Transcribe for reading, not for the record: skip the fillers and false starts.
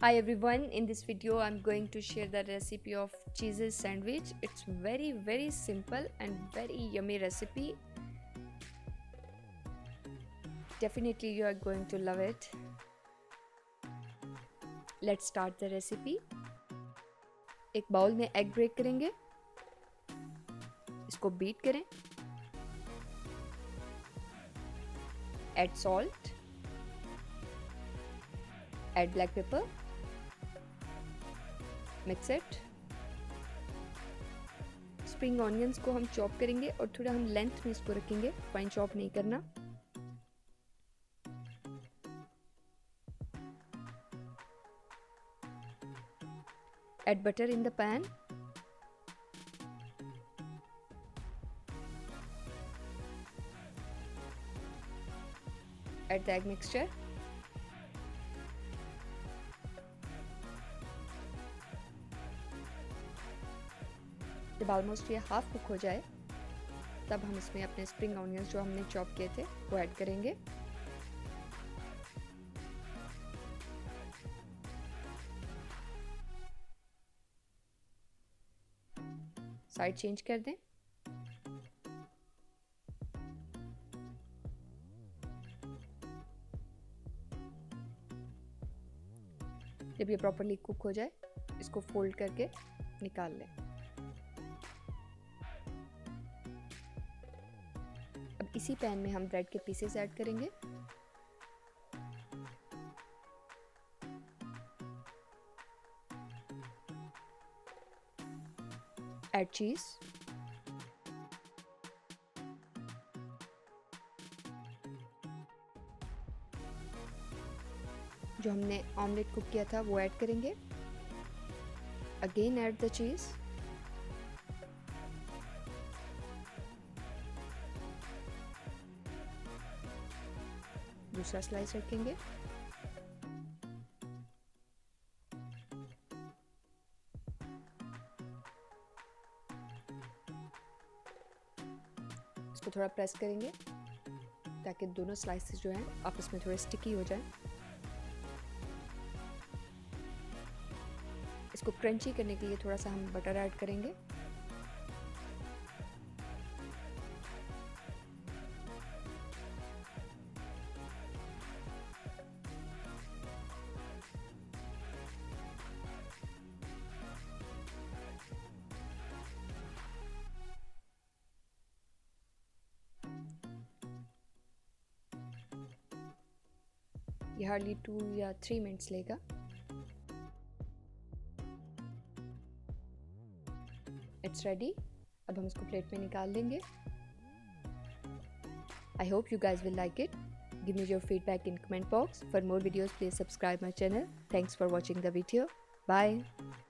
Hi everyone, in this video I'm going to share the recipe of cheese sandwich. It's very simple and very yummy recipe. Definitely you are going to love it. Let's start the recipe. एक bowl में egg break करेंगे, इसको beat करें, add salt, add black pepper, mix it. Spring onions को हम chop करेंगे और थोड़ा हम लेंथ में इसको रखेंगे, फाइन चॉप नहीं करना। Add butter in the pan. Add the egg mixture. जब ऑलमोस्ट ये हाफ कुक हो जाए तब हम इसमें अपने स्प्रिंग ऑनियंस जो हमने चॉप किए थे वो ऐड करेंगे। साइड चेंज कर दें। जब ये प्रॉपर्ली कुक हो जाए इसको फोल्ड करके निकाल लें। अब इसी पैन में हम ब्रेड के पीसेस ऐड करेंगे। ऐड चीज, जो हमने ऑमलेट कुक किया था वो ऐड करेंगे। अगेन ऐड द चीज, दूसरा स्लाइस रखेंगे। इसको थोड़ा प्रेस करेंगे ताकि दोनों स्लाइसेस जो हैं आपस में थोड़े स्टिकी हो जाएं। इसको क्रंची करने के लिए थोड़ा सा हम बटर ऐड करेंगे। ये हार्डली 2 या 3 मिनट्स लेगा। It's ready. अब हम इसको प्लेट में निकाल लेंगे। I hope you guys will like it. Give me your feedback in comment box. For more videos, please subscribe my channel. Thanks for watching the video. Bye.